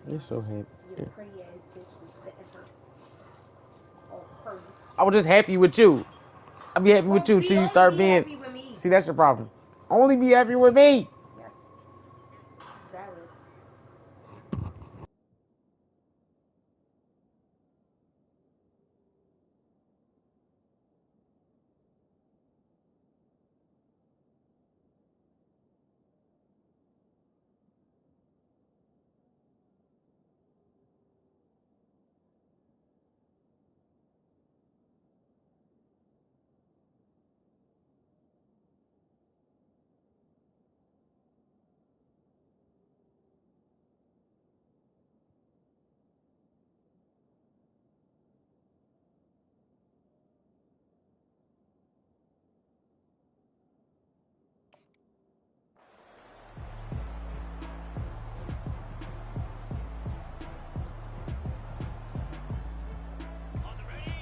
You're so happy. Yeah. I was just happy with you. I'll be happy with you till you start being. See, that's your problem. Only be happy with me. Yes. Valid.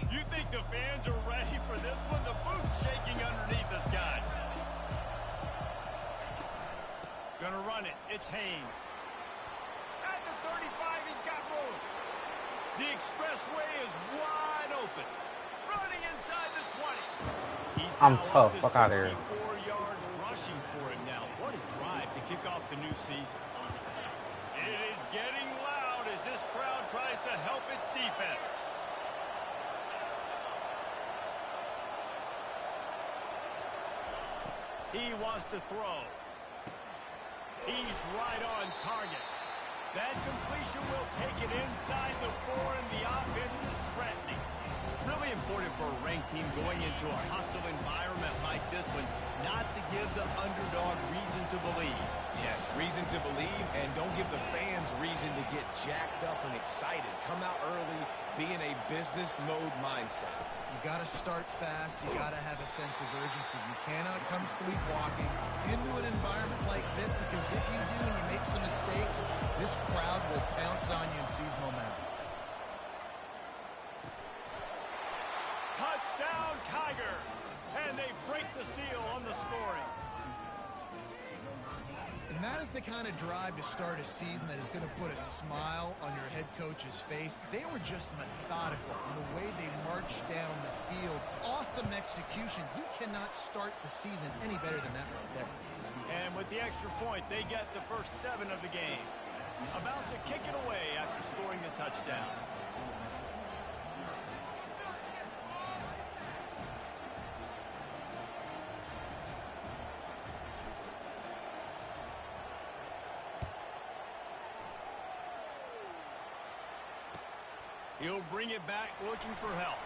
You think the fans are ready for this one? The booth's shaking underneath us, guys. Gonna run it. It's Haynes. At the 35, he's got room. The expressway is wide open. Running inside the 20. I'm tough. Fuck out of here. 64 yards rushing for him now. What a drive to kick off the new season. It is getting loud as this crowd tries to help its defense. He wants to throw. He's right on target. That completion will take it inside the 4, and the offense is threatening. Really important for a ranked team going into a hostile environment like this one, not to give the underdog reason to believe. Yes, reason to believe, and don't give the fans reason to get jacked up and excited. Come out early, be in a business mode mindset. You got to start fast. You got to have a sense of urgency. You cannot come sleepwalking into an environment like this, because if you do and you make some mistakes, this crowd will pounce on you and seize momentum. Touchdown, Tiger! And they break the seal on the scoring. And that is the kind of drive to start a season that is going to put a smile on your head coach's face. They were just methodical in the way they marched down the field. Awesome execution. You cannot start the season any better than that right there. And with the extra point, they get the first 7 of the game. About to kick it away after scoring the touchdown. He'll bring it back looking for help.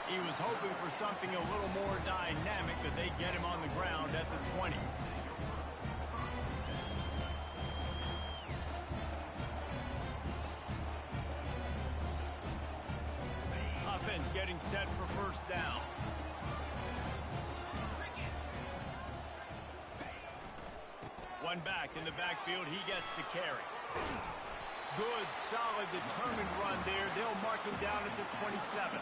He was hoping for something a little more dynamic, that they get him on the ground at the 20. Offense getting set for first down. One back in the backfield, he gets the carry. Good, solid, determined run there. They'll mark him down at the 27.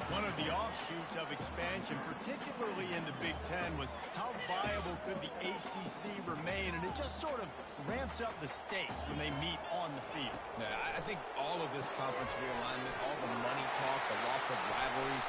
One of the offshoots of expansion, particularly in the Big Ten, was how viable could the ACC remain, and it just sort of ramps up the stakes when they meet on the field. Yeah, I think all of this conference realignment, all the money talk, the loss of rivalries,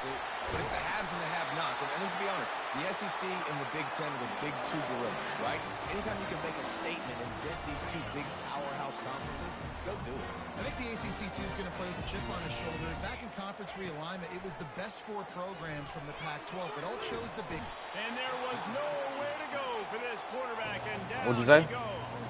but it's the haves and the have-nots. And let's be honest, the SEC and the Big Ten are the big 2 gorillas, right? Anytime you can make a statement and dent these 2 big powerhouse conferences, go do it. I think the ACC, too, is going to play with a chip on his shoulder. Back in conference realignment, it was the best 4 programs from the Pac-12 that all chose the big. And there was nowhere to go for this quarterback, and down What'd you say? he goes.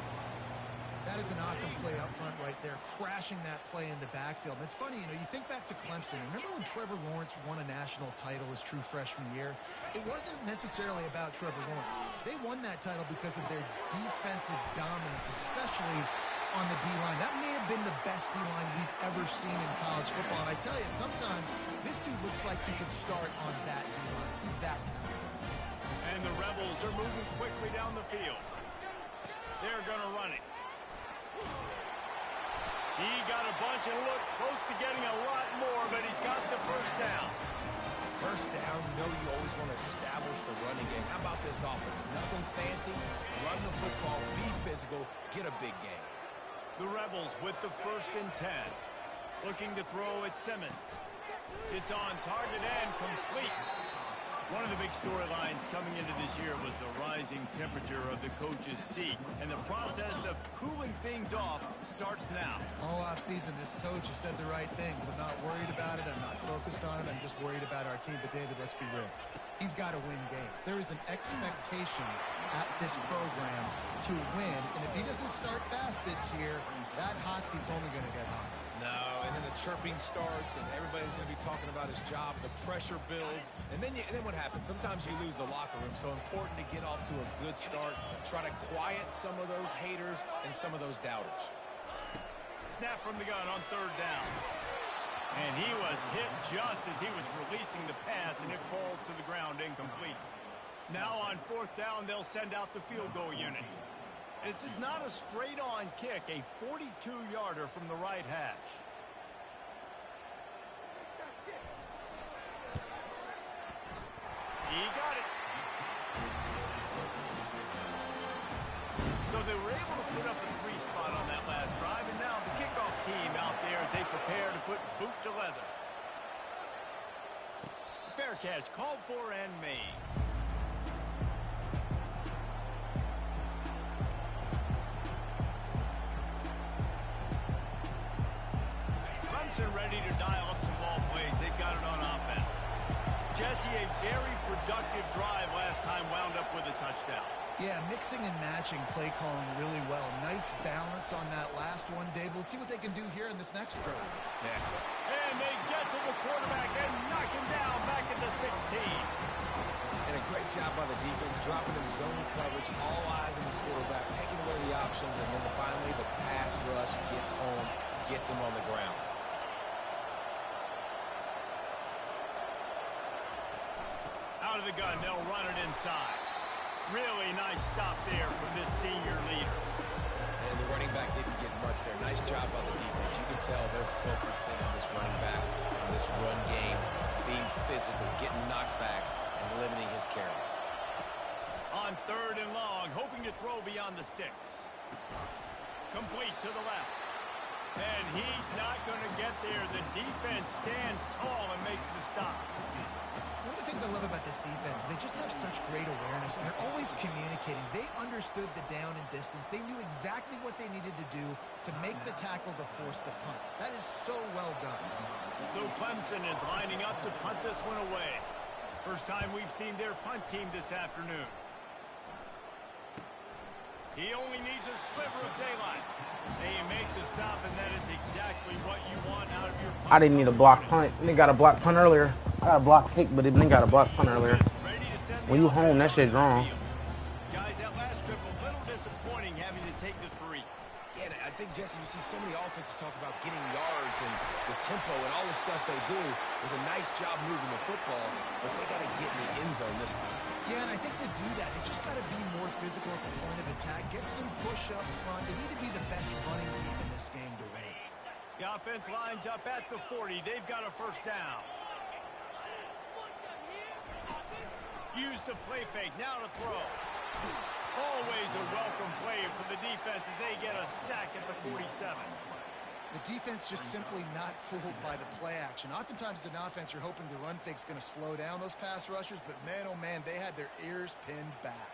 That is an awesome play up front right there, crashing that play in the backfield. And it's funny, you think back to Clemson. Remember when Trevor Lawrence won a national title his true freshman year? It wasn't necessarily about Trevor Lawrence. They won that title because of their defensive dominance, especially on the D-line. That may have been the best D-line we've ever seen in college football. And I tell you, sometimes this dude looks like he could start on that D-line. He's that talented. And the Rebels are moving quickly down the field. They're going to run it. He got a bunch and looked close to getting a lot more, but he's got the first down. First down, you always want to establish the running game. How about this offense? Nothing fancy. Run the football, be physical, get a big game. The Rebels with the 1st and 10. Looking to throw at Simmons. It's on target and complete. One of the big storylines coming into this year was the rising temperature of the coach's seat, and the process of cooling things off starts now. All offseason, this coach has said the right things. I'm not worried about it. I'm not focused on it. I'm just worried about our team. But, David, let's be real. He's got to win games. There is an expectation at this program to win, and if he doesn't start fast this year, that hot seat's only going to get hot. No, and then the chirping starts, and everybody's going to be talking about his job. The pressure builds, and then what happens? Sometimes you lose the locker room. So important to get off to a good start. Try to quiet some of those haters and some of those doubters. Snap from the gun on 3rd down. And he was hit just as he was releasing the pass, and it falls to the ground incomplete. Now on 4th down, they'll send out the field goal unit. This is not a straight-on kick, a 42-yarder from the right hash. He got it. So they were able to put up a 3-spot on that last drive, and now the kickoff team out there as they prepare to put boot to leather. Fair catch called for and made. Ready to dial up some ball plays. They've got it on offense. Jesse, a very productive drive last time, wound up with a touchdown. Yeah, mixing and matching play calling really well. Nice balance on that last one, Dave. Let's see what they can do here in this next drive. Yeah. And they get to the quarterback and knock him down back at the 16. And a great job by the defense, dropping in zone coverage, all eyes on the quarterback, taking away the options, and then finally the pass rush gets home, gets him on the ground. Out of the gun, they'll run it inside. Really nice stop there from this senior leader. And the running back didn't get much there. Nice job by the defense. You can tell they're focused in on this running back, on this run game, being physical, getting knockbacks, and limiting his carries. On 3rd and long, hoping to throw beyond the sticks. Complete to the left. And he's not going to get there. The defense stands tall and makes the stop. One of the things I love about this defense is they just have such great awareness, and they're always communicating. They understood the down and distance. They knew exactly what they needed to do to make the tackle to force the punt. That is so well done. So Clemson is lining up to punt this one away. First time we've seen their punt team this afternoon. He only needs a sliver of daylight. They make the stop, and that is exactly what you want out of your punt. I didn't need a block punt. They got a block punt earlier. I got a block kick, but they got a block punt earlier. When you home, that shit's wrong. Guys, that last trip a little disappointing having to take the 3. Yeah, I think, Jesse, you see so many offenses talk about getting yards and the tempo and all the stuff they do. It was a nice job moving the football, but they got to get in the end zone this time. Yeah, and I think to do that, they just got to be more physical at the point of attack, get some push up front. They need to be the best running team in this game to win. The offense lines up at the 40. They've got a 1st down. Use the play fake. Now to throw. Always a welcome play for the defense as they get a sack at the 47. The defense just simply not fooled by the play action. Oftentimes as an offense, you're hoping the run fake's going to slow down those pass rushers, but man, oh man, they had their ears pinned back.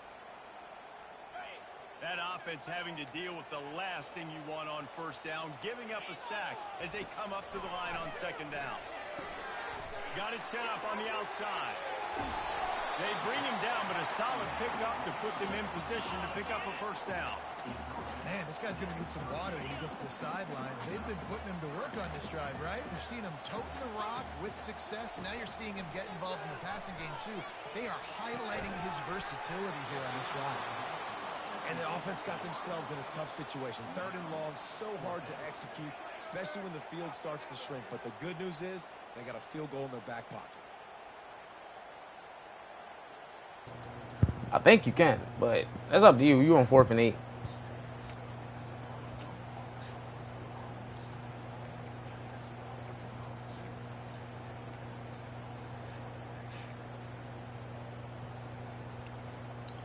That offense having to deal with the last thing you want on 1st down, giving up a sack as they come up to the line on 2nd down. Got it set up on the outside. They bring him down, but a solid pickup to put them in position to pick up a 1st down. Man, this guy's going to need some water when he gets to the sidelines. They've been putting him to work on this drive, right? We've seen him toting the rock with success. Now you're seeing him get involved in the passing game, too. They are highlighting his versatility here on this drive. And the offense got themselves in a tough situation. 3rd and long, so hard to execute, especially when the field starts to shrink. But the good news is they got a field goal in their back pocket. I think you can, but that's up to you. You're on 4th and 8.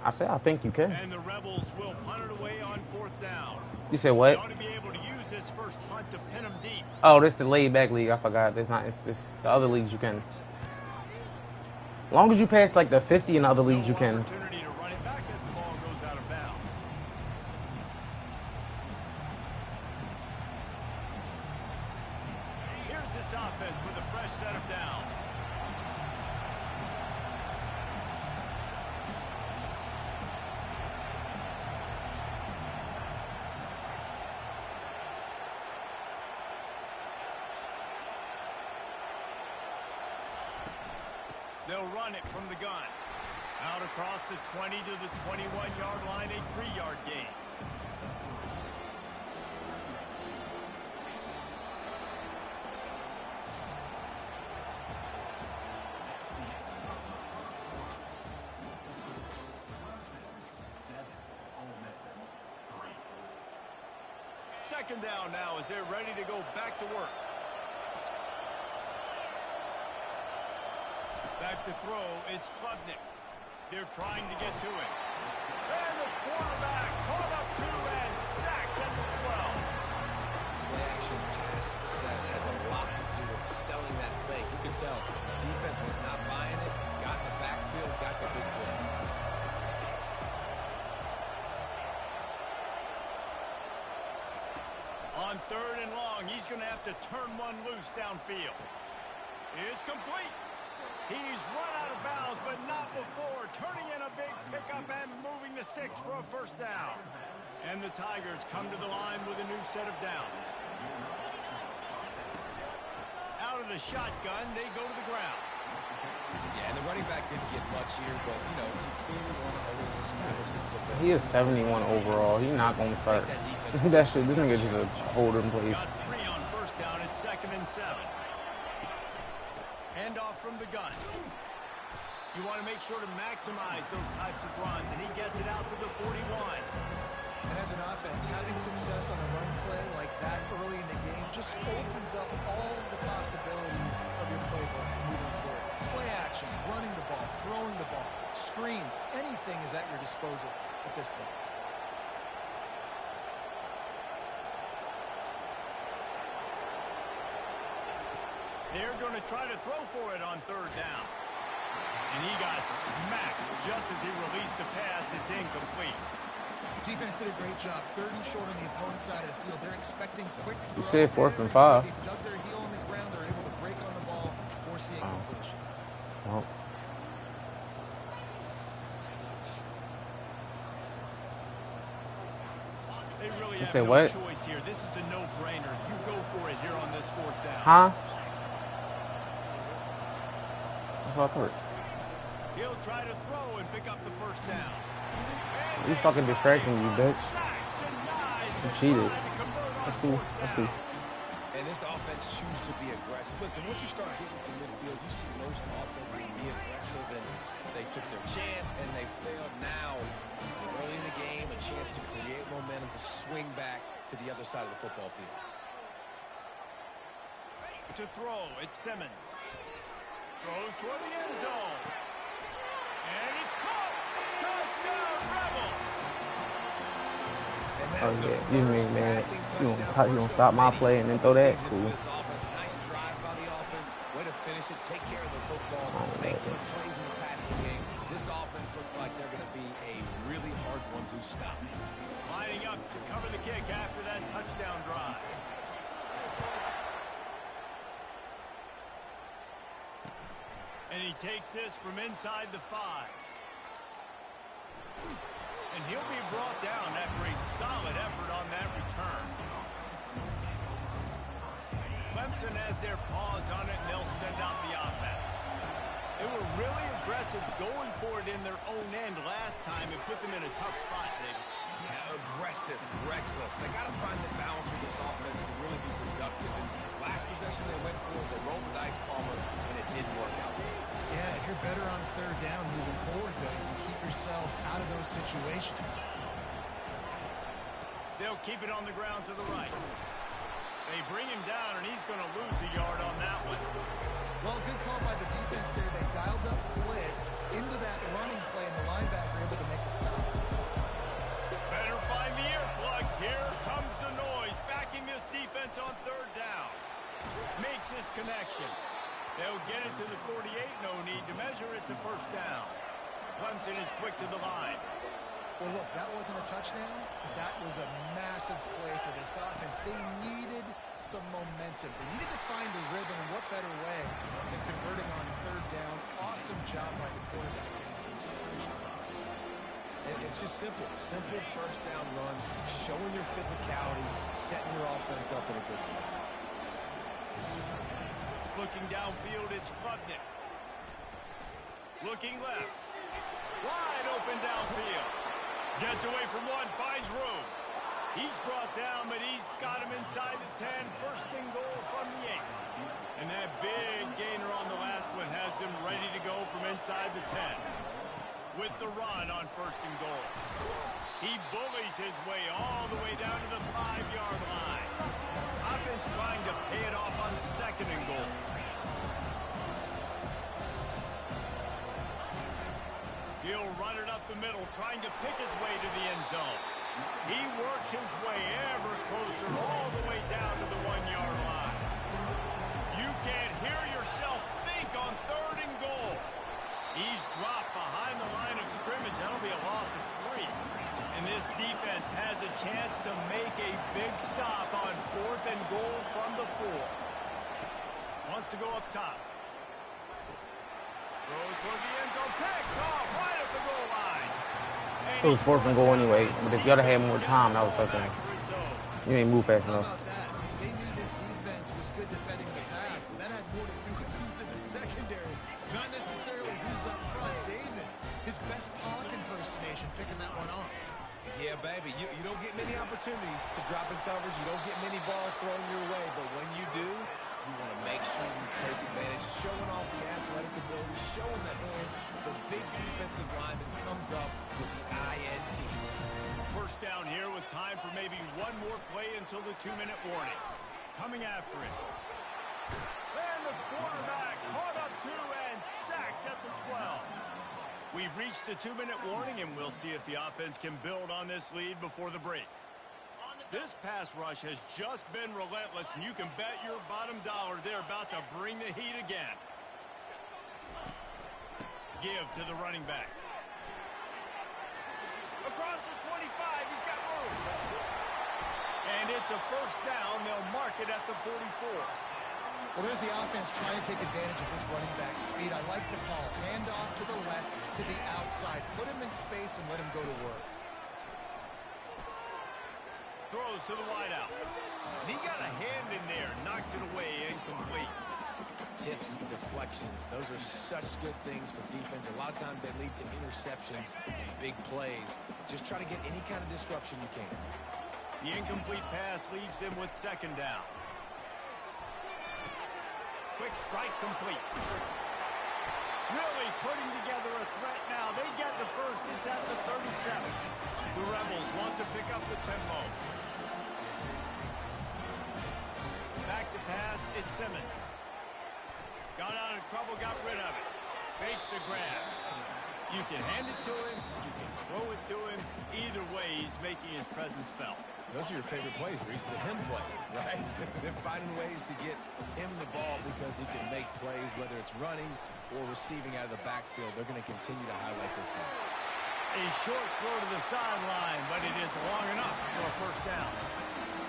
I said I think you can. And the Rebels will punt it away on 4th down. You said They what? ought to be able to use this first punt to pin them deep. Oh, this is the laid back league. I forgot. It's not. It's this the other leagues you can. As long as you pass like the 50 in other leagues, you can. Opportunity to run it back as the ball goes out of bounds. Here's this offense with a fresh set of downs. They'll run it from the gun. Out across the 20 to the 21-yard line, a 3-yard gain. Second down now as they're ready to go back to work. Back to throw, it's Klubnik. They're trying to get to him. And the quarterback caught up to and sacked at the 12. Play action pass success has a lot to do with selling that fake. You can tell defense was not buying it, got in the backfield, got the big play. On 3rd and long, he's going to have to turn one loose downfield. It's complete. He's run out of bounds, but not before turning in a big pickup and moving the sticks for a first down. And the Tigers come to the line with a new set of downs. Out of the shotgun, they go to the ground. Yeah, and the running back didn't get much here, but, you know, he clearly wanted to always establish the tip. He is 71 overall. He's not going to start. That shit, this nigga just a holder in place. Got 3 on first down at 2nd and 7. Hand off from the gun. You want to make sure to maximize those types of runs, and he gets it out to the 41. And as an offense, having success on a run play like that early in the game just opens up all of the possibilities of your playbook moving forward. Play action, running the ball, throwing the ball, screens, anything is at your disposal at this point. They're going to try to throw for it on 3rd down. And he got smacked just as he released the pass. It's incomplete. Defense did a great job. 3rd and short on the opponent's side of the field. They're expecting quick throw. You said 4th and 5. They dug their heel on the ground. They're able to break on the ball, force the incompletion. Well. They really You have said no what? choice here. This is a no-brainer. You go for it here on this 4th down. Huh? That's what I thought. He'll try to throw and pick up the first down. You fucking distracting you, bitch. You cheated. That's cool. That's cool. And this offense chooses to be aggressive. Listen, once you start getting to midfield, you see most offenses be aggressive, and they took their chance, and they failed. Now, early in the game, a chance to create momentum, to swing back to the other side of the football field. To throw, it's Simmons. Throws toward the end zone. And it's caught. Touchdown, Rebels. Oh yeah, you mean, man, you don't stop my play and then throw that? Cool. Nice drive by the offense. Way to finish it. Take care of the football. Make some plays in the passing game. This offense looks like they're going to be a really hard one to stop. Lining up to cover the kick after that touchdown drive. And he takes this from inside the 5. And he'll be brought down after a solid effort on that return. Clemson has their paws on it, and they'll send out the offense. They were really aggressive going for it in their own end last time and put them in a tough spot, David. Yeah, aggressive, reckless. They got to find the balance with this offense to really be productive. And last possession they went for, they rolled the dice, Palmer, and it didn't work out for them. Yeah, if you're better on 3rd down moving forward, though, you can keep yourself out of those situations. They'll keep it on the ground to the right. They bring him down, and he's going to lose a yard on that one. Well, good call by the defense there. They dialed up blitz into that running play, and the linebacker able to make the first down. Clemson is quick to the line. Well, look, that wasn't a touchdown, but that was a massive play for this offense. They needed some momentum. They needed to find a rhythm, and what better way than converting on third down. Awesome job by the quarterback. And it's just simple. Simple first down run, showing your physicality, setting your offense up in a good spot. Looking downfield, it's Klubnik. Looking left. Wide open downfield. Gets away from one, finds room. He's brought down, but he's got him inside the 10. First and goal from the 8. And that big gainer on the last one has him ready to go from inside the 10. With the run on first and goal. He bullies his way all the way down to the 5-yard line. Offense trying to pay it off on second and goal. He'll run it up the middle, trying to pick his way to the end zone. He works his way ever closer all the way down to the 1-yard line. You can't hear yourself think on third and goal. He's dropped behind the line of scrimmage. That'll be a loss of 3. And this defense has a chance to make a big stop on fourth and goal from the 4. Wants to go up top. Throws for the end zone. Picked off right at the goal line. It was fourth and goal anyway, but if you would have had more time, that was touchdown. You ain't move fast enough. How about that? They knew this defense was good defending the pass, but that had more to do with who's in the secondary, not necessarily who's up front. David, his best Pollock impersonation, picking that one off. Yeah, baby, you don't get many opportunities to drop in coverage. You don't get many balls thrown your way, but when you do, you want to make sure you take advantage, showing off the athletic ability, showing the hands. The big defensive lineman comes up with the INT. First down here with time for maybe one more play until the 2-minute warning. Coming after it. And the quarterback caught up to and sacked at the 12. We've reached the 2-minute warning, and we'll see if the offense can build on this lead before the break. This pass rush has just been relentless, and you can bet your bottom dollar they're about to bring the heat again. Give to the running back. Across the 25, he's got room. And it's a first down. They'll mark it at the 44. Well, there's the offense trying to take advantage of this running back speed. I like the call. Hand off to the left, to the outside. Put him in space and let him go to work. Throws to the wideout. And he got a hand in there. Knocks it away, incomplete. Tips, deflections, those are such good things for defense. A lot of times they lead to interceptions and big plays. Just try to get any kind of disruption you can. The incomplete pass leaves him with second down. Quick strike complete. Really putting together a threat now. They get the first. It's at the 37. The Rebels want to pick up the tempo. Back to pass. It's Simmons. Got out of trouble, got rid of it. Fakes the grab. You can hand it to him, you can throw it to him. Either way, he's making his presence felt. Those are your favorite plays, Reese, the him plays, right? They're finding ways to get him the ball because he can make plays, whether it's running or receiving out of the backfield. They're going to continue to highlight this guy. A short throw to the sideline, but it is long enough for a first down.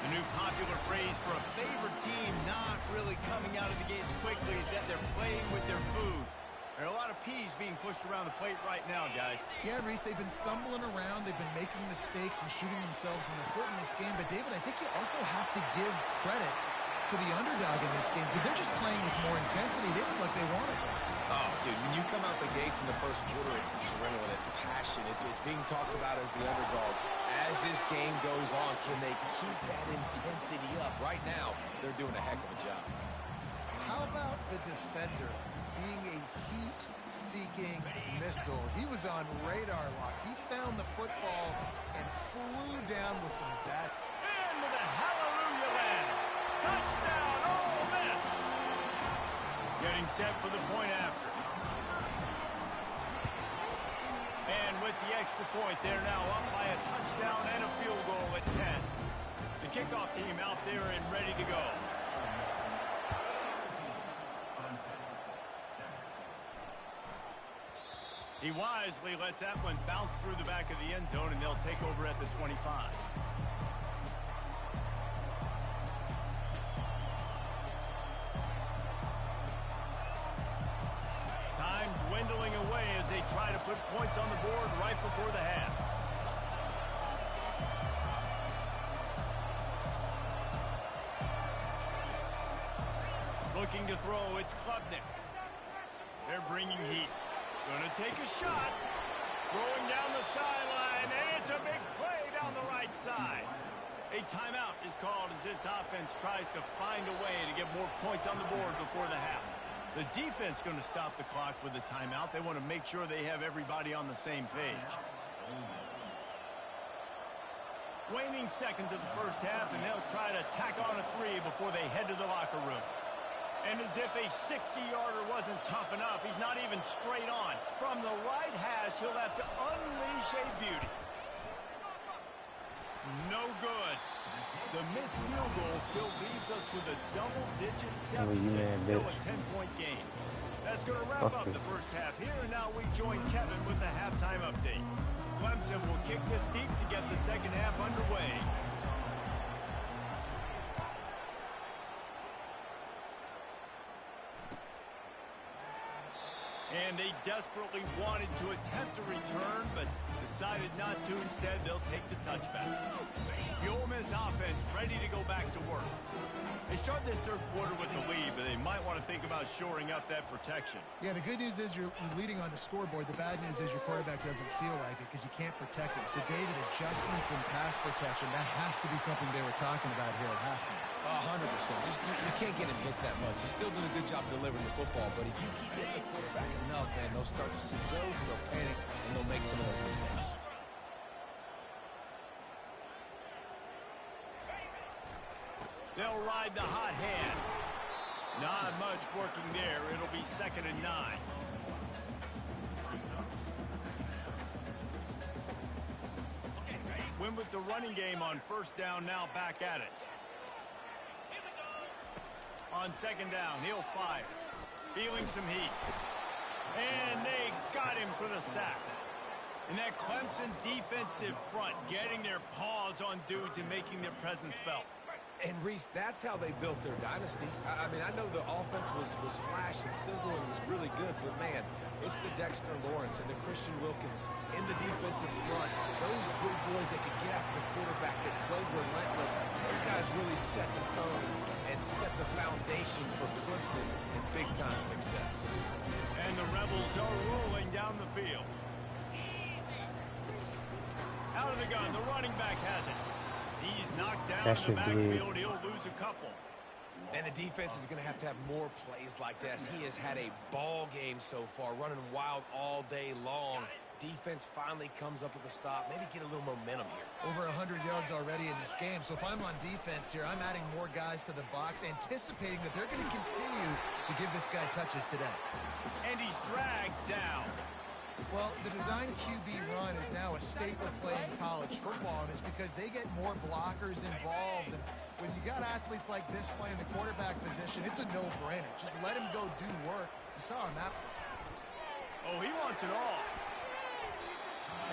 The new popular phrase for a favored team not really coming out of the gates quickly is that they're playing with their food. There are a lot of peas being pushed around the plate right now, guys. Yeah, Reese, they've been stumbling around. They've been making mistakes and shooting themselves in the foot in this game. But, David, I think you also have to give credit to the underdog in this game because they're just playing with more intensity. They look like they want it. Oh, dude, when you come out the gates in the first quarter, it's adrenaline, it's passion, it's being talked about as the underdog. As this game goes on, can they keep that intensity up? Right now, they're doing a heck of a job. How about the defender being a heat-seeking missile? He was on radar lock. He found the football and flew down with some bat. Into the hallelujah land. Touchdown, Ole Miss. Getting set for the point after. And with the extra point, they're now up by a touchdown and a field goal at 10. The kickoff team out there and ready to go. He wisely lets that one bounce through the back of the end zone, and they'll take over at the 25. Time dwindling away as they try to put points on the board right before the half. Looking to throw, it's Klubnik. They're bringing heat. Gonna take a shot. Throwing down the sideline, and it's a big play down the right side. A timeout is called as this offense tries to find a way to get more points on the board before the half. The defense going to stop the clock with a timeout. They want to make sure they have everybody on the same page. Waning seconds of the first half, and they'll try to tack on a three before they head to the locker room. And as if a 60-yarder wasn't tough enough, he's not even straight on. From the right hash, he'll have to unleash a beauty. No good. The missed field goal still leaves us with a double-digit deficit, still a 10-point game. That's going to wrap up the first half here, and now we join Kevin with the halftime update. Clemson will kick this deep to get the second half underway. And they desperately wanted to attempt a return, but decided not to. Instead, they'll take the touchback. The Ole Miss offense ready to go back to work. They start this third quarter with the lead, but they might want to think about shoring up that protection. Yeah, the good news is you're leading on the scoreboard. The bad news is your quarterback doesn't feel like it because you can't protect him. So, David, adjustments in pass protection, that has to be something they were talking about here at halftime. 100%. You can't get him hit that much. He's still doing a good job delivering the football, but if you keep hitting the quarterback enough, man, they'll start to see those, they'll panic, and they'll make some of those mistakes. They'll ride the hot hand. Not much working there. It'll be 2nd and 9. Win with the running game on first down, now back at it. On second down, he'll fire. Feeling some heat. And they got him for the sack. And that Clemson defensive front getting their paws on dudes and making their presence felt. And, Reese, that's how they built their dynasty. I mean, I know the offense was flash and sizzle and was really good, but, man, it's the Dexter Lawrence and the Christian Wilkins in the defensive front. Those big boys that could get after the quarterback, that played relentless. Those guys really set the tone and set the foundation for Clemson and big-time success. And the Rebels are rolling down the field. Out of the gun, the running back has it. He's knocked down in the backfield. He'll lose a couple. And the defense is going to have more plays like this. He has had a ball game so far, running wild all day long. Defense finally comes up with a stop. Maybe get a little momentum here. Over 100 yards already in this game. So if I'm on defense here, I'm adding more guys to the box, anticipating that they're going to continue to give this guy touches today. And he's dragged down. Well, the design QB run is now a staple play in college football, and it's because they get more blockers involved. And when you got athletes like this playing the quarterback position, it's a no-brainer. Just let him go do work. You saw him that. Oh, he wants it all.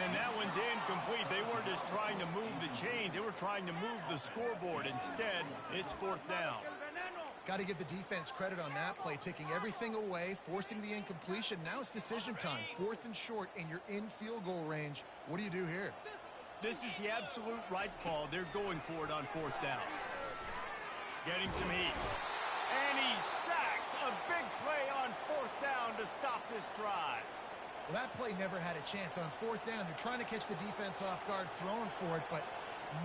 And that one's incomplete. They weren't just trying to move the chains. They were trying to move the scoreboard. Instead, it's 4th down. Got to give the defense credit on that play, taking everything away, forcing the incompletion. Now it's decision time. 4th and short, and you're in field goal range. What do you do here? This is the absolute right call. They're going for it on 4th down. Getting some heat. And he's sacked. A big play on 4th down to stop this drive. Well, that play never had a chance. On 4th down, they're trying to catch the defense off guard, throwing for it, but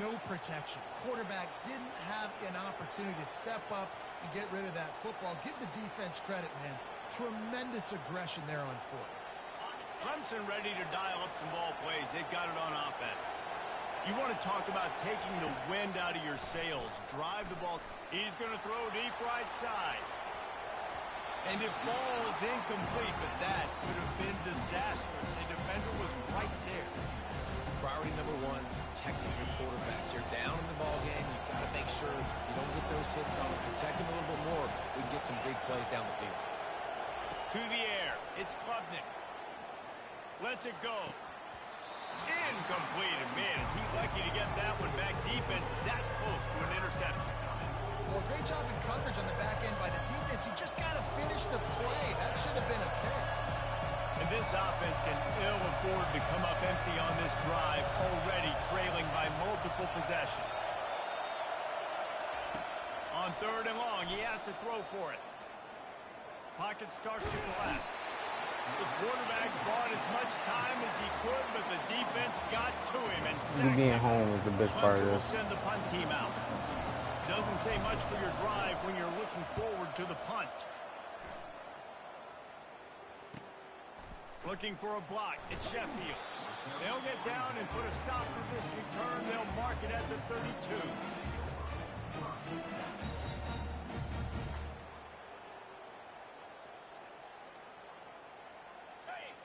no protection. Quarterback didn't have an opportunity to step up and get rid of that football. Give the defense credit, man. Tremendous aggression there on 4th. Clemson ready to dial up some ball plays. They've got it on offense. You want to talk about taking the wind out of your sails. Drive the ball. He's going to throw deep right side. And it falls incomplete, but that could have been disastrous. A defender was right there. Priority number 1, protecting your quarterback. You're down in the ball game. You've got to make sure you don't get those hits on him. Protect him a little bit more. We can get some big plays down the field. To the air. It's Klubnik. Lets it go. Incomplete. And man, is he lucky to get that one back. Defense that close to an interception. Well, great job in coverage on the back end by the defense. You just got to finish the play. That should have been a pick. And this offense can ill afford to come up empty on this drive, already trailing by multiple possessions. On 3rd and long, he has to throw for it. Pocket starts to collapse. The quarterback bought as much time as he could, but the defense got to him and sacked Being him. home is the best part of Clemson will this. send the punt team out. Doesn't say much for your drive when you're looking forward to the punt. Looking for a block. It's Sheffield. They'll get down and put a stop to this return. They'll mark it at the 32.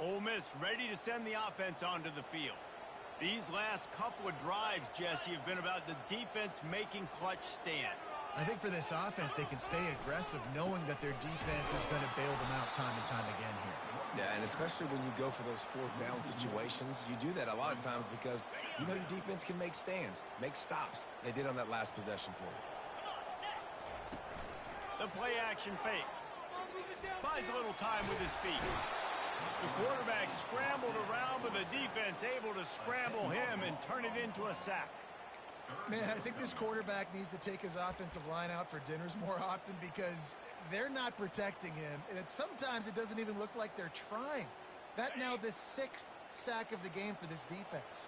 Ole Miss ready to send the offense onto the field. These last couple of drives, Jesse, have been about the defense making clutch stand. I think for this offense, they can stay aggressive knowing that their defense is going to bail them out time and time again here. Yeah, and especially when you go for those 4th down situations, you do that a lot of times because you know your defense can make stands, make stops. They did on that last possession for you. The play action fake. Buys a little time with his feet. The quarterback scrambled around, but the defense able to scramble him and turn it into a sack. Man, I think this quarterback needs to take his offensive line out for dinners more often because they're not protecting him, and sometimes it doesn't even look like they're trying. That now the 6th sack of the game for this defense.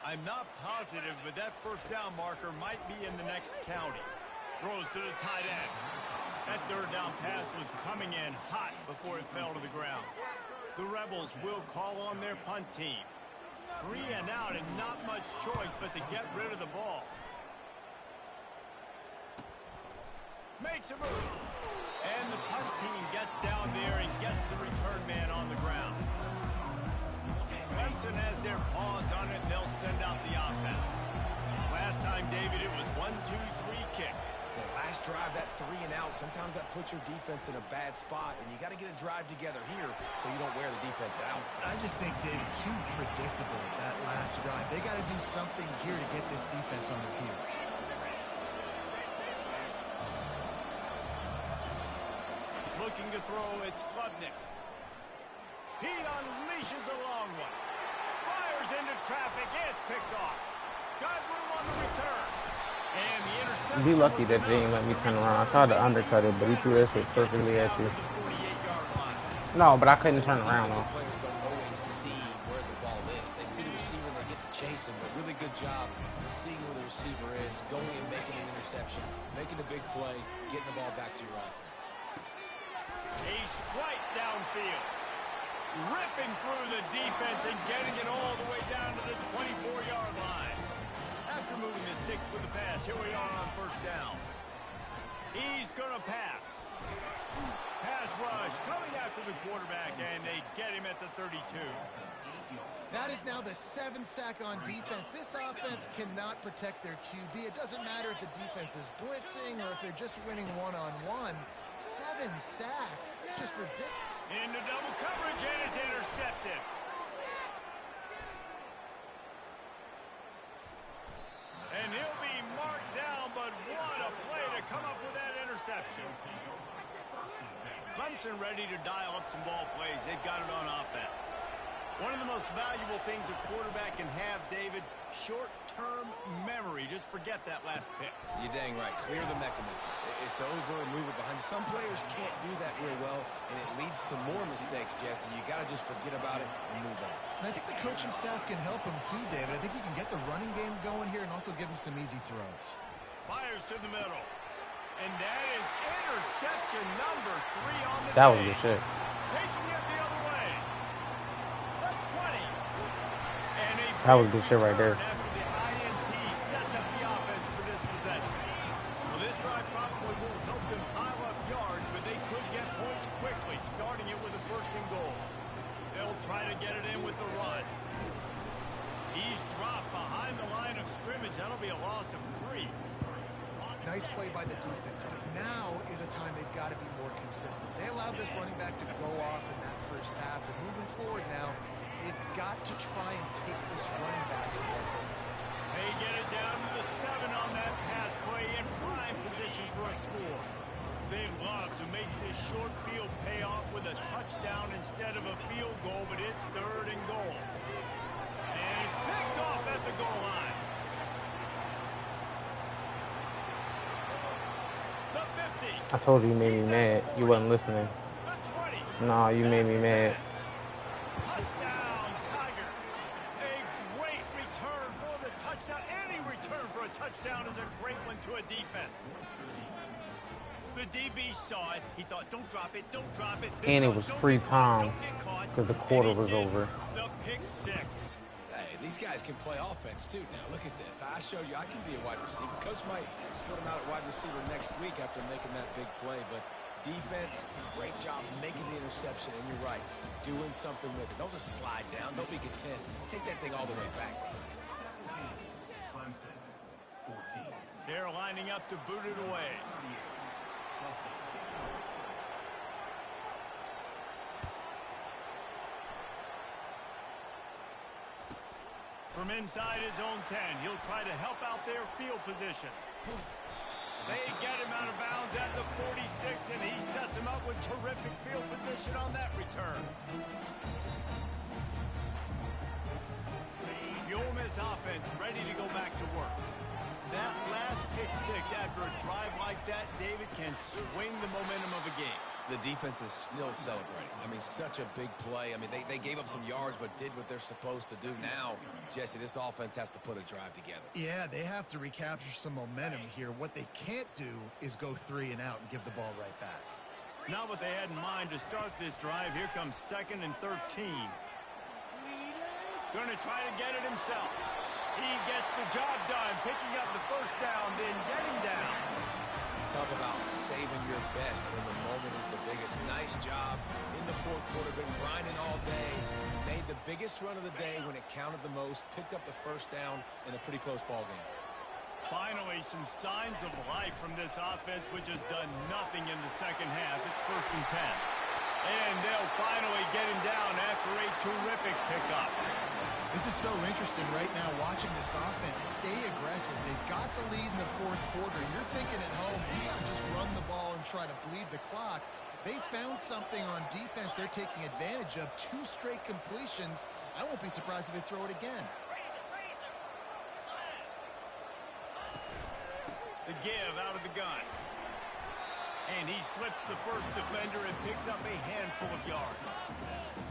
I'm not positive, but that 1st down marker might be in the next county. Throws to the tight end. That 3rd down pass was coming in hot before it fell to the ground. The Rebels will call on their punt team. 3 and out and not much choice but to get rid of the ball. Makes a move. And the punt team gets down there and gets the return man on the ground. Clemson has their paws on it, and they'll send out the offense. Last time, David, it was 1-2-3 kick. The last drive, that 3 and out, sometimes that puts your defense in a bad spot, and you got to get a drive together here so you don't wear the defense out. I just think, David, too predictable that last drive. They got to do something here to get this defense on their heels. Looking to throw, it's Klubnik. He unleashes a long one. Fires into traffic, it's picked off. Got room on the return. And the interception. Be lucky that they didn't let me turn around. I tried to undercut it, but he threw that shit perfectly at you. No, but I couldn't turn around though. Players don't always see where the ball is. They see the receiver and they get to chase him, but really good job seeing where the receiver is, going and making an interception, making a big play, getting the ball back to your offense. A strike downfield. Ripping through the defense and getting it all the way down to the 24-yard line. After moving the sticks with the pass, here we are on 1st down. He's going to pass. Pass rush coming after the quarterback, and they get him at the 32. That is now the 7th sack on defense. This offense cannot protect their QB. It doesn't matter if the defense is blitzing or if they're just winning one-on-one. 7 sacks. That's just ridiculous. Into double coverage, and it's intercepted. And he'll be marked down, but what a play to come up with that interception. Clemson ready to dial up some ball plays. They've got it on offense. One of the most valuable things a quarterback can have, David, short-term memory. Just forget that last pick. You're dang right. Clear the mechanism. It's over and move it behind you. Some players can't do that real well, and it leads to more mistakes, Jesse. You got to just forget about it and move on. And I think the coaching staff can help him too, David. I think you can get the running game going here and also give him some easy throws. Fires to the middle. And that is interception number 3 on the That was day. the shit. Taking it the other way. The 20. And a That was good shit right there. after the INT sets up the offense for this possession. Well, this drive probably won't help them pile up yards, but they could get points quickly, starting it with a 1st and goal. They'll try to get it in with the run. He's dropped behind the line of scrimmage. That'll be a loss of 3. Nice play by the defense, but now is a time they've got to be more consistent. They allowed this running back to go off in that 1st half, and moving forward now, they've got to try and take this running back away. They get it down to the 7 on that pass play in prime position for a score. They'd love to make this short field pay off with a touchdown instead of a field goal, but it's 3rd and goal. And it's picked off at the goal line. The 50. I told you made me mad. You wasn't listening. The 20. No, you made me mad. Touchdown, Tigers. A great return for the touchdown. Any return for a touchdown is a great one to a defense. The DB saw it. He thought, don't drop it, don't drop it. And it was free time because the quarter was over. The pick 6. Hey, these guys can play offense, too. Now, look at this. I showed you I can be a wide receiver. Coach might split him out at wide receiver next week after making that big play. But defense, great job making the interception. And you're right, doing something with it. Don't just slide down. Don't be content. Take that thing all the way back. They're lining up to boot it away. From inside his own 10, he'll try to help out their field position. They get him out of bounds at the 46, and he sets him up with terrific field position on that return. The Ole Miss offense ready to go back to work. That last pick 6 after a drive like that, David, can swing the momentum of a game. The defense is still celebrating. I mean, such a big play. I mean, they gave up some yards but did what they're supposed to do. Now, Jesse, this offense has to put a drive together. Yeah, they have to recapture some momentum here. What they can't do is go 3 and out and give the ball right back. Not what they had in mind to start this drive. Here comes 2nd and 13. Going to try to get it himself. He gets the job done, picking up the first down, then getting down. Talk about saving your best when the moment is the biggest. Nice job in the 4th quarter. Been grinding all day. Made the biggest run of the day when it counted the most. Picked up the first down in a pretty close ball game. Finally, some signs of life from this offense, which has done nothing in the second half. It's 1st and 10. And they'll finally get him down after a terrific pickup. This is so interesting right now, watching this offense stay aggressive. They've got the lead in the 4th quarter. You're thinking at home, you got to just run the ball and try to bleed the clock. They found something on defense they're taking advantage of. 2 straight completions. I won't be surprised if they throw it again. The give out of the gun. And he slips the first defender and picks up a handful of yards.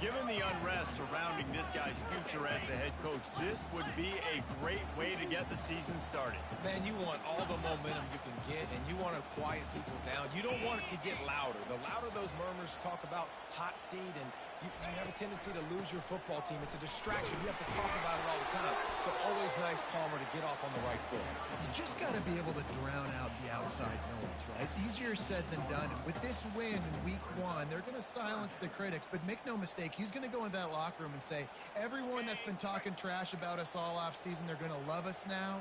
Given the unrest surrounding this guy's future as the head coach, this would be a great way to get the season started. Man, you want all the momentum you can get, and you want to quiet people down. You don't want it to get louder. The louder those murmurs talk about hot seat, and you have a tendency to lose your football team. It's a distraction. You have to talk about it all the time. So always nice, Palmer, to get off on the right foot. You just got to be able to drown out the outside noise, right? Easier said than done. And with this win in week 1, they're going to silence the critics. But make no mistake, he's going to go into that locker room and say, everyone that's been talking trash about us all offseason, they're going to love us now.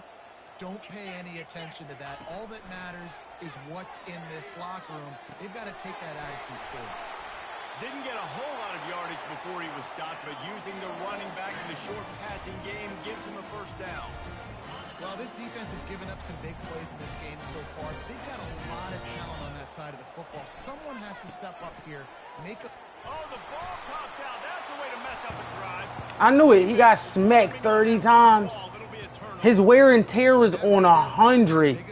Don't pay any attention to that. All that matters is what's in this locker room. They've got to take that attitude forward. Didn't get a whole lot of yardage before he was stopped, but using the running back in the short passing game gives him a first down. Well, this defense has given up some big plays in this game so far, but they've got a lot of talent on that side of the football. Someone has to step up here, make a... Oh, the ball popped out. That's a way to mess up a drive. I knew it. He got smacked 30 times. His wear and tear was on 100.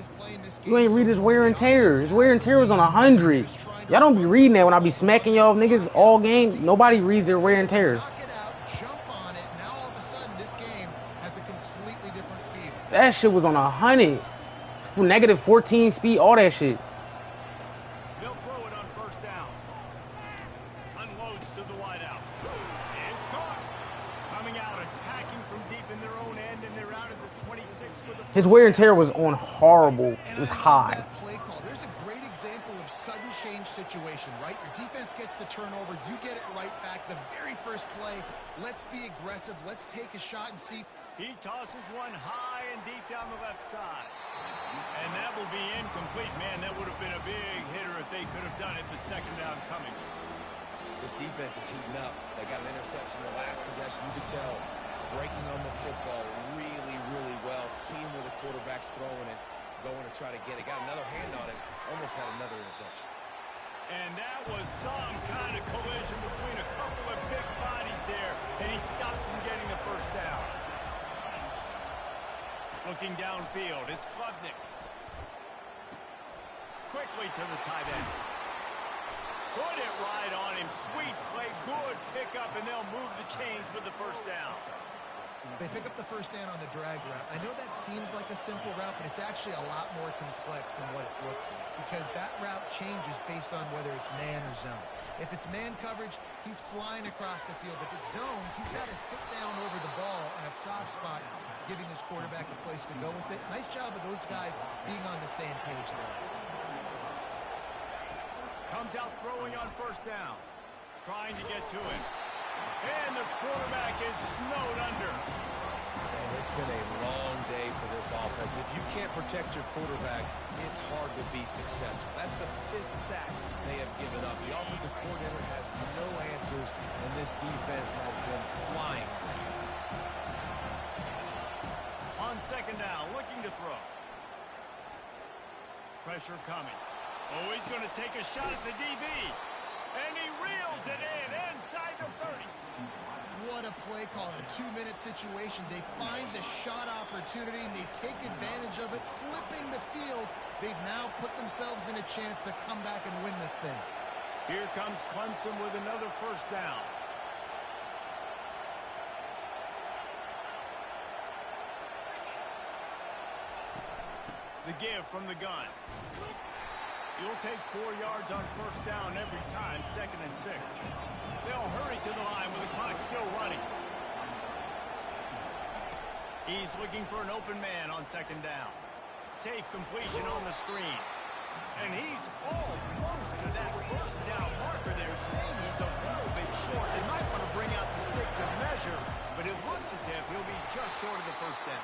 You ain't read his wear and tear. His wear and tear was on 100. Y'all don't be reading that when I be smacking y'all niggas all game. Nobody reads their wear and tear. That shit was on 100. Negative 14 speed, all that shit. They'll throw it on first down. Unloads to the wideout. It's caught. Coming out, attacking from deep in their own end, and they're out at the 26 with a... His wear and tear was on horrible. It was high. There's a great example of sudden change situation, right? Your defense gets the turnover. You get it right back. The very first play, let's be aggressive. Let's take a shot and see... He tosses one high and deep down the left side. And that will be incomplete. Man, that would have been a big hitter if they could have done it, but 2nd down coming. This defense is heating up. They got an interception in the last possession. You could tell, breaking on the football really, really well, seeing where the quarterback's throwing it, going to try to get it. Got another hand on it, almost had another interception. And that was some kind of collision between a couple of big bodies there, and he stopped from getting the first down. Looking downfield, it's Klubnik. Quickly to the tight end. Put it right on him. Sweet play, good pickup, and they'll move the chains with the first down. They pick up the first down on the drag route. I know that seems like a simple route, but it's actually a lot more complex than what it looks like, because that route changes based on whether it's man or zone. If it's man coverage, he's flying across the field. If it's zone, he's got to sit down over the ball in a soft spot, giving his quarterback a place to go with it. Nice job of those guys being on the same page there. Comes out throwing on first down. Trying to get to it. And the quarterback is snowed under. And it's been a long day for this offense. If you can't protect your quarterback, it's hard to be successful. That's the 5th sack they have given up. The offensive coordinator has no answers, and this defense has been flying. On second down, looking to throw. Pressure coming. Oh, he's going to take a shot at the DB. And he reels it in inside the 30. What a play call in a 2-minute situation. They find the shot opportunity, and they take advantage of it, flipping the field. They've now put themselves in a chance to come back and win this thing. Here comes Clemson with another first down. The give from the gun. You'll take 4 yards on first down every time, 2nd and 6. They'll hurry to the line with the clock still running. He's looking for an open man on second down. Safe completion on the screen. And he's almost to that first down marker there, saying he's a little bit short. They might want to bring out the sticks and measure, but it looks as if he'll be just short of the first down.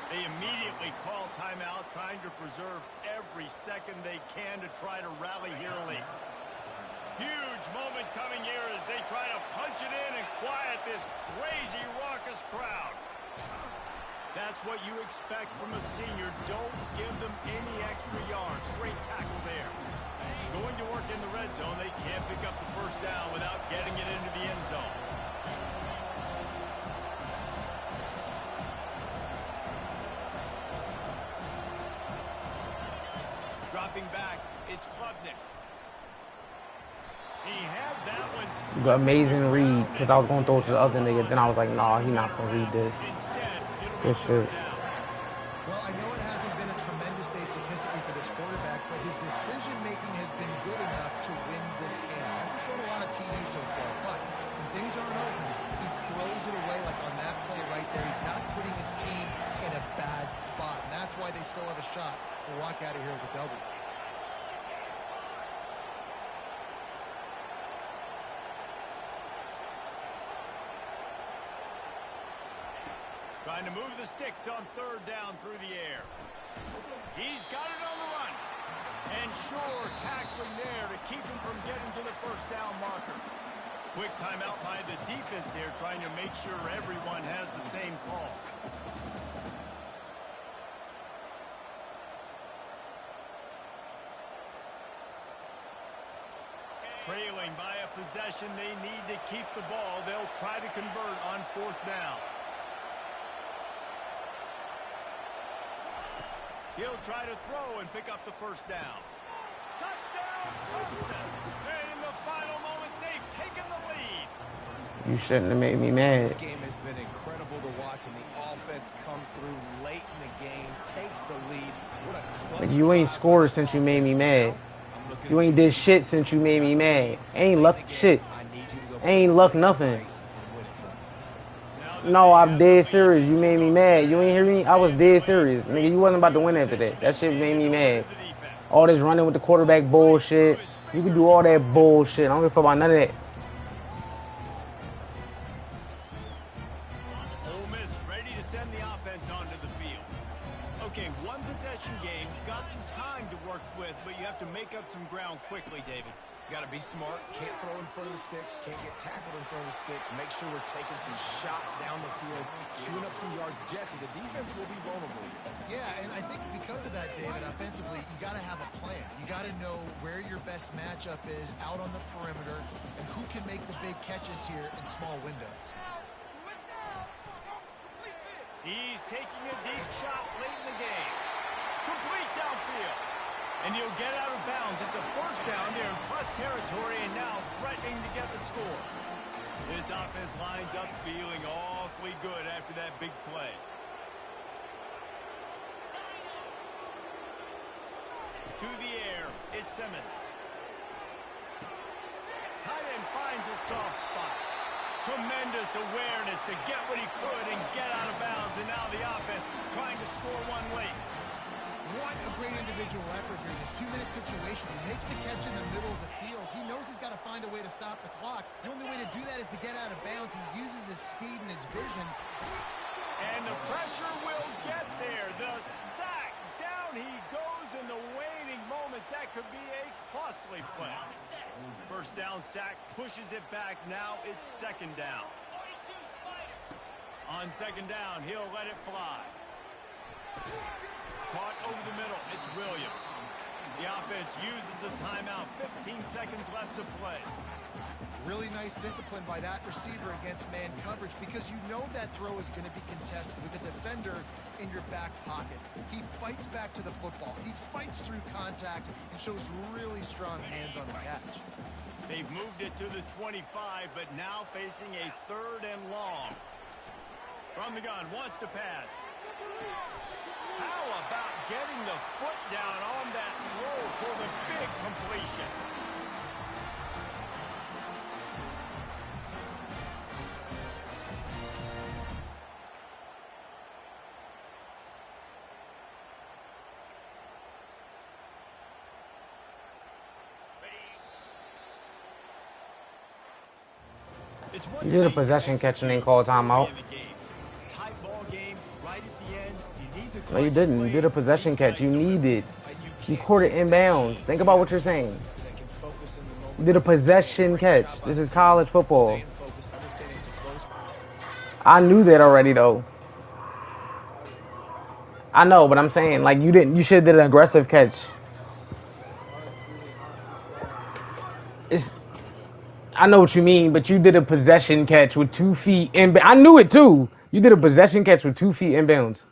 They immediately call timeout, trying to preserve every second they can to try to rally here late. Huge moment coming here as they try to punch it in and quiet this crazy, raucous crowd. That's what you expect from a senior. Don't give them any extra yards. Great tackle there. Going to work in the red zone. They can't pick up the first down without getting it into the end zone. Dropping back, it's Klubnik. He had that one. The amazing read, because I was going to throw it to the other nigga. Then I was like, nah, he not going to read this. Instead, Good shit. Well, I know it hasn't been a tremendous day statistically for this quarterback, but his decision-making has been good enough to win this game. Hasn't thrown a lot of TDs so far, but when things aren't open, he throws it away like on that play right there. He's not putting his team in a bad spot, and that's why they still have a shot to walk out of here with a W. Trying to move the sticks on third down through the air. He's got it on the run. And sure, tackling there to keep him from getting to the first down marker. Quick timeout by the defense there, trying to make sure everyone has the same call. Trailing by a possession, they need to keep the ball. They'll try to convert on fourth down. He'll try to throw and pick up the first down. Touchdown, Clemson! And in the final moments, they've taken the lead. You shouldn't have made me mad. This game has been incredible to watch, and the offense comes through late in the game, takes the lead. What a clutch. Like, you ain't scored since you made me mad. You ain't did shit since you made me mad. Ain't luck shit. Ain't luck nothing. No, I'm dead serious. You made me mad. You ain't hear me? I was dead serious. Nigga, you wasn't about to win after that. That shit made me mad. All this running with the quarterback bullshit. You can do all that bullshit. I don't give a fuck about none of that. Ole Miss ready to send the offense onto the field. Okay, one possession game. Got some time to work with, but you have to make up some ground quickly, David. Got to be smart. Can't throw in front of the sticks. Can't get tackled in front of the sticks. Make sure we're taking some shots down the field, chewing up some yards. Jesse, the defense will be vulnerable here. Yeah, and I think because of that, David, offensively, you got to have a plan. You got to know where your best matchup is out on the perimeter and who can make the big catches here in small windows. He's taking a deep shot late in the game. Complete downfield. And he'll get out of bounds. It's a first down there in plus territory and now threatening to get the score. This offense lines up feeling awfully good after that big play. To the air, it's Simmons. Tight end finds a soft spot. Tremendous awareness to get what he could and get out of bounds. And now the offense trying to score one late. What a great individual effort here. This 2-minute situation. He makes the catch in the middle of the field. He knows he's got to find a way to stop the clock. The only way to do that is to get out of bounds. He uses his speed and his vision. And the pressure will get there. The sack. Down he goes in the waning moments. That could be a costly play. First down sack pushes it back. Now it's second down. On second down, he'll let it fly. Caught over the middle. It's Williams. The offense uses a timeout. 15 seconds left to play. Really nice discipline by that receiver against man coverage because you know that throw is going to be contested with a defender in your back pocket. He fights back to the football. He fights through contact and shows really strong hands on the catch. They've moved it to the 25, but now facing a third and long. From the gun, wants to pass. How about getting the foot down on that throw for the big completion? You did a possession catch and then call timeout. No, you didn't. You did a possession catch. You need it. You caught it inbounds. Think about what you're saying. You did a possession catch. This is college football. I knew that already, though. I know, but I'm saying, like, you didn't. You should have did an aggressive catch. I know what you mean, but you did a possession catch with 2 feet inbounds. I knew it too. You did a possession catch with 2 feet inbounds.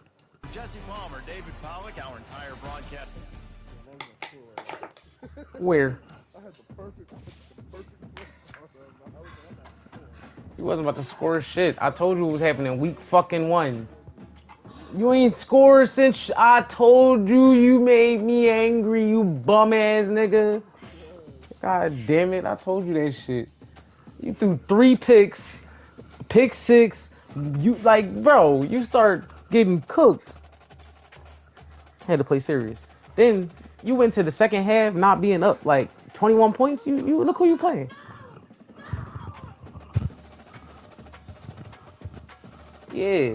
Jesse Palmer, David Pollack, our entire broadcast. Where? You wasn't about to score shit. I told you what was happening week fucking 1. You ain't scored since I told you. You made me angry, you bum ass nigga. God damn it, I told you that shit. You threw 3 picks, pick 6. You like, bro, you start getting cooked. Had to play serious. Then you went to the second half not being up like 21 points. You look who you playing. Yeah.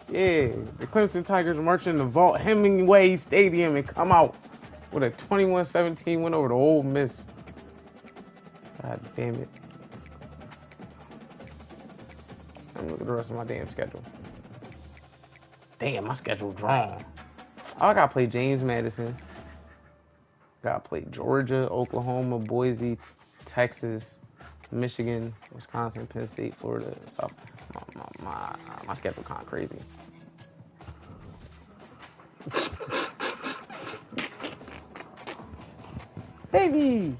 The Clemson Tigers march in the Vault Hemingway Stadium and come out with a 21-17 win over the Ole Miss. God damn it. Let me look at the rest of my damn schedule. Damn, my schedule drawn. Oh, I gotta play James Madison. Gotta play Georgia, Oklahoma, Boise, Texas, Michigan, Wisconsin, Penn State, Florida, South. My schedule kind of crazy. Baby!